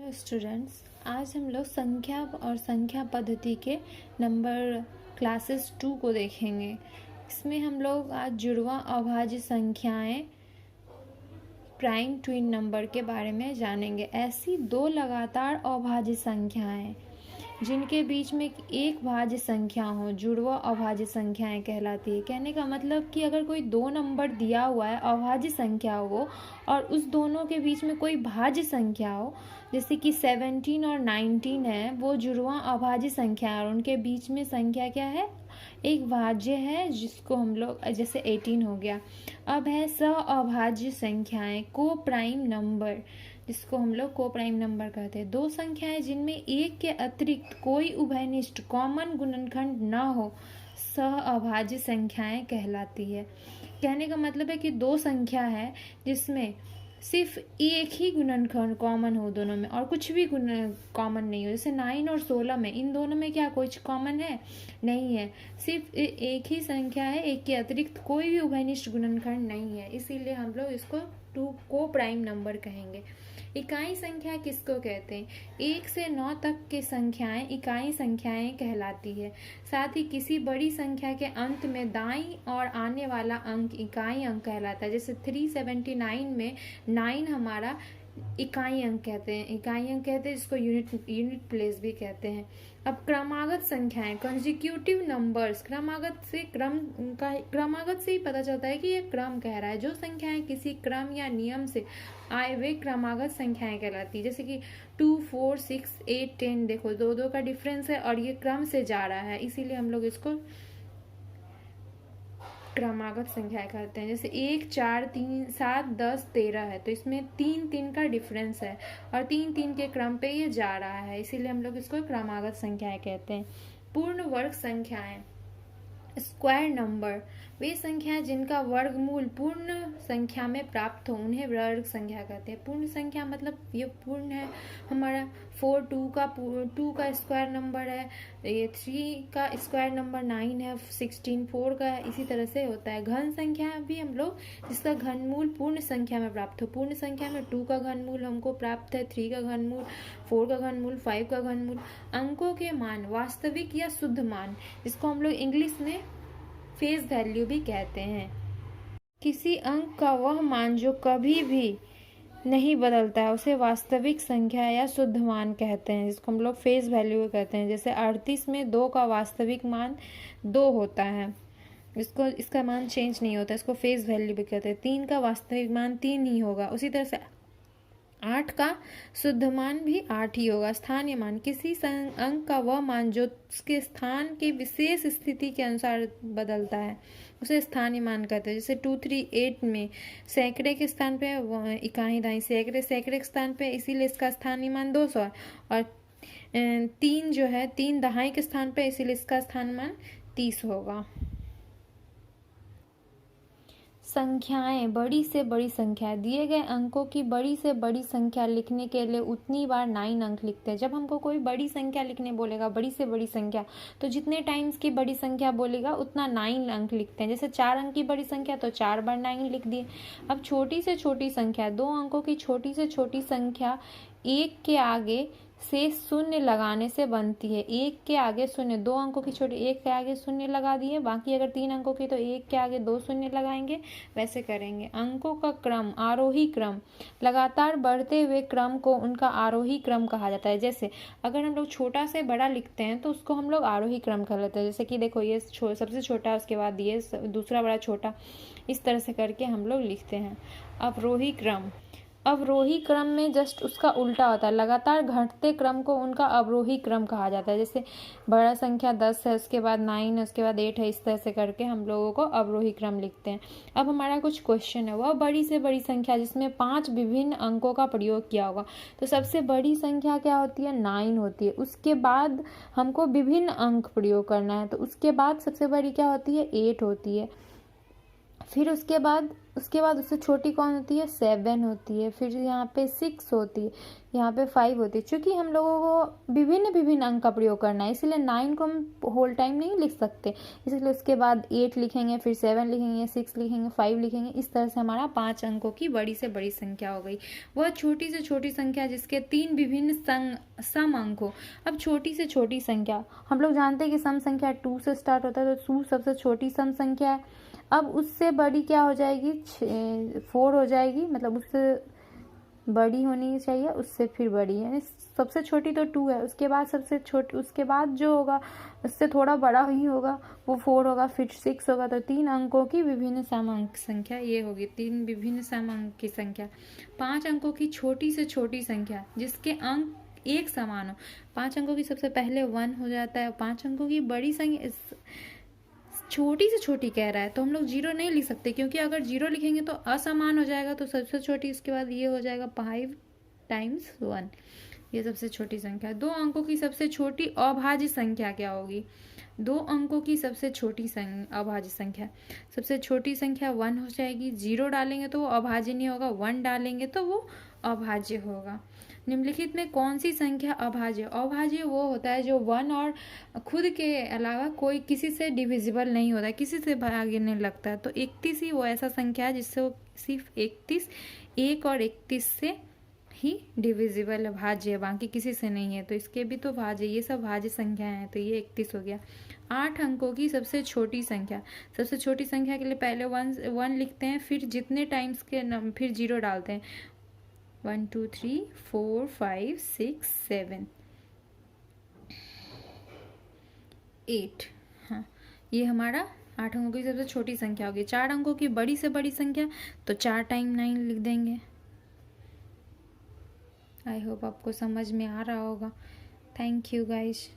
Students, आज हम लोग संख्या और संख्या पद्धति के नंबर क्लासेस 2 को देखेंगे। इसमें हम लोग आज जुड़वा अभाज्य संख्याएं प्राइम ट्विन नंबर के बारे में जानेंगे। ऐसी दो लगातार अभाज्य संख्याएं जिनके बीच में एक भाज्य संख्या हो जुड़वा अभाज्य संख्याएं कहलाती है। कहने का मतलब कि अगर कोई दो नंबर दिया हुआ है, अभाज्य संख्या हो, और उस दोनों के बीच में कोई भाज्य संख्या हो, जैसे कि 17 और 19 है, वो जुड़वा अभाज्य संख्या है और उनके बीच में संख्या क्या है, एक भाज्य है, जिसको हम लोग जैसे 18 हो गया। अब है सअभाज्य संख्याएं, को प्राइम नंबर, जिसको हम लोग को प्राइम नंबर कहते हैं। दो संख्याएं जिनमें एक के अतिरिक्त कोई उभयनिष्ठ कॉमन गुणनखंड न हो, सअभाज्य संख्याएं कहलाती है। कहने का मतलब है कि दो संख्या है जिसमें सिर्फ एक ही गुणनखंड कॉमन हो दोनों में और कुछ भी गुण कॉमन नहीं हो। जैसे 9 और 16 में, इन दोनों में क्या कुछ कॉमन है? नहीं है। सिर्फ एक ही संख्या है, एक के अतिरिक्त कोई भी उभयनिष्ठ गुणनखंड नहीं है, इसीलिए हम लोग इसको को प्राइम नंबर कहेंगे। इकाई संख्या किसको कहते हैं? 1 से 9 तक की संख्याएं इकाई संख्याएं कहलाती है। साथ ही किसी बड़ी संख्या के अंत में दाईं और आने वाला अंक इकाई अंक कहलाता है। जैसे 379 में 9 हमारा इकाई अंक कहते हैं, जिसको यूनिट प्लेस भी कहते हैं। अब क्रमागत संख्याएं, कंसेक्यूटिव नंबर्स, क्रमागत से ही पता चलता है कि ये क्रम कह रहा है। जो संख्याएं किसी क्रम या नियम से आए वे क्रमागत संख्याएं कहलाती है। जैसे कि 2, 4, 6, 8, 10, देखो दो का डिफरेंस है और ये क्रम से जा रहा है, इसीलिए हम लोग इसको क्रमागत संख्याएं कहते हैं। जैसे 1, 4, 3, 7, 10, 13 है, तो इसमें 3 का डिफरेंस है और 3 के क्रम पे ये जा रहा है, इसीलिए हम लोग इसको क्रमागत संख्याएं कहते हैं। पूर्ण वर्ग संख्याएं, स्क्वायर नंबर, वे संख्याएं जिनका वर्गमूल पूर्ण संख्या में प्राप्त हो उन्हें वर्ग संख्या कहते हैं। पूर्ण संख्या मतलब ये पूर्ण है हमारा 4 2 का स्क्वायर नंबर है, ये 3 का स्क्वायर नंबर 9 है, 16 4 का है, इसी तरह से होता है। घन संख्या भी हम लोग जिसका घनमूल पूर्ण संख्या में प्राप्त हो। पूर्ण संख्या में 2 का घनमूल हमको प्राप्त है, 3 का घनमूल, 4 का घनमूल, 5 का घनमूल। अंकों के मान, वास्तविक या शुद्ध मान, जिसको हम लोग इंग्लिश में फेस वैल्यू भी कहते हैं। किसी अंक का वह मान जो कभी भी नहीं बदलता है उसे वास्तविक संख्या या शुद्ध मान कहते हैं, जिसको हम लोग फेस वैल्यू कहते हैं। जैसे 38 में 2 का वास्तविक मान 2 होता है, इसका मान चेंज नहीं होता, इसको फेस वैल्यू भी कहते हैं। 3 का वास्तविक मान 3 ही होगा। उसी तरह से 8 का शुद्ध मान भी 8 ही होगा। स्थानीय मान, किसी अंक का वह मान जो उसके स्थान के विशेष स्थिति के अनुसार बदलता है उसे स्थानीय मान कहते हैं। जैसे 238 में सैकड़े के स्थान पे इकाई दाई सैकड़े के स्थान पे, इसीलिए इसका स्थानीय मान 200 है। और 3 जो है 3 दहाई के स्थान पे, इसीलिए इसका स्थान मान 30 होगा। संख्याएं, बड़ी से बड़ी संख्या, दिए गए अंकों की बड़ी से बड़ी संख्या लिखने के लिए उतनी बार 9 अंक लिखते हैं। जब हमको कोई बड़ी संख्या लिखने बोलेगा, बड़ी से बड़ी संख्या, तो जितने टाइम्स की बड़ी संख्या बोलेगा उतना 9 अंक लिखते हैं। जैसे 4 अंक की बड़ी संख्या तो 4 बार 9 लिख दिए। अब छोटी से छोटी संख्या, 2 अंकों की छोटी से छोटी संख्या 1 के आगे से शून्य लगाने से बनती है। 1 के आगे शून्य, 2 अंकों की छोटी 1 के आगे शून्य लगा दिए, बाकी अगर 3 अंकों की तो 1 के आगे 2 शून्य लगाएंगे, वैसे करेंगे। अंकों का क्रम, आरोही क्रम, लगातार बढ़ते हुए क्रम को उनका आरोही क्रम कहा जाता है। जैसे अगर हम लोग छोटा से बड़ा लिखते हैं तो उसको हम लोग आरोही क्रम कह लेते हैं। जैसे कि देखो ये सबसे छोटा, उसके बाद ये दूसरा बड़ा छोटा, इस तरह से करके हम लोग लिखते हैं। अवरोही क्रम, अवरोही क्रम में जस्ट उसका उल्टा होता है। लगातार घटते क्रम को उनका अवरोही क्रम कहा जाता है। जैसे बड़ा संख्या 10 है, उसके बाद 9 है, उसके बाद 8 है, इस तरह से करके हम लोगों को अवरोही क्रम लिखते हैं। अब हमारा कुछ क्वेश्चन है, वह बड़ी से बड़ी संख्या जिसमें 5 विभिन्न अंकों का प्रयोग किया होगा। तो सबसे बड़ी संख्या क्या होती है? 9 होती है। उसके बाद हमको विभिन्न अंक प्रयोग करना है, तो उसके बाद सबसे बड़ी क्या होती है? 8 होती है। फिर उसके बाद उससे छोटी कौन होती है, 7 होती है। फिर यहाँ पे 6 होती है, यहाँ पे 5 होती है। चूँकि हम लोगों को विभिन्न विभिन्न अंक का प्रयोग करना है, इसलिए 9 को हम होल टाइम नहीं लिख सकते, इसलिए उसके बाद 8 लिखेंगे, फिर 7 लिखेंगे, 6 लिखेंगे, 5 लिखेंगे। इस तरह से हमारा 5 अंकों की बड़ी से बड़ी संख्या हो गई। वह छोटी से छोटी संख्या जिसके 3 विभिन्न सम अंक हो। अब छोटी से छोटी संख्या हम लोग जानते हैं कि सम संख्या 2 से स्टार्ट होता है, तो 2 सबसे छोटी सम संख्या है। अब उससे बड़ी क्या हो जाएगी, 4 हो जाएगी, मतलब उससे बड़ी होनी चाहिए, उससे फिर बड़ी, यानी सबसे छोटी तो 2 है, उसके बाद सबसे छोटी, उसके बाद जो होगा उससे थोड़ा बड़ा ही होगा, वो 4 होगा, फिर 6 होगा। तो 3 अंकों की विभिन्न सम अंक संख्या ये होगी, 3 विभिन्न सम अंक की संख्या। 5 अंकों की छोटी से छोटी संख्या जिसके अंक एक समान हो। 5 अंकों की सबसे पहले 1 हो जाता है। 5 अंकों की बड़ी संख्या छोटी से छोटी कह रहा है, तो हम लोग 0 नहीं लिख सकते, क्योंकि अगर 0 लिखेंगे तो असमान हो जाएगा। तो सबसे छोटी, उसके बाद ये हो जाएगा 5 टाइम्स 1, ये सबसे छोटी संख्या। 2 अंकों की सबसे छोटी अभाज्य संख्या क्या होगी, 2 अंकों की सबसे छोटी अभाज्य संख्या, सबसे छोटी संख्या 1 हो जाएगी। 0 डालेंगे तो वो अभाज्य नहीं होगा, 1 डालेंगे तो वो अभाज्य होगा। निम्नलिखित में कौन सी संख्या अभाज्य? अभाज्य वो होता है जो 1 और खुद के अलावा कोई किसी से डिविजिबल नहीं होता है, किसी से भागने लगता है। तो 31 ही वो ऐसा संख्या है जिससे वो सिर्फ 31, 1 और 31 से ही डिविजिबल है, भाज्य है, बाकी किसी से नहीं है। तो इसके भी तो भाज्य, ये सब भाज्य संख्याएं हैं, तो ये 31 हो गया। 8 अंकों की सबसे छोटी संख्या, सबसे छोटी संख्या के लिए पहले 1 लिखते हैं, फिर जितने टाइम्स के फिर 0 डालते हैं। 1 2 3 4 5 6 7 8, हाँ, ये हमारा 8 अंकों की सबसे छोटी संख्या होगी। 4 अंकों की बड़ी से बड़ी संख्या, तो 4 टाइम 9 लिख देंगे। आई होप आपको समझ में आ रहा होगा। Thank you guys.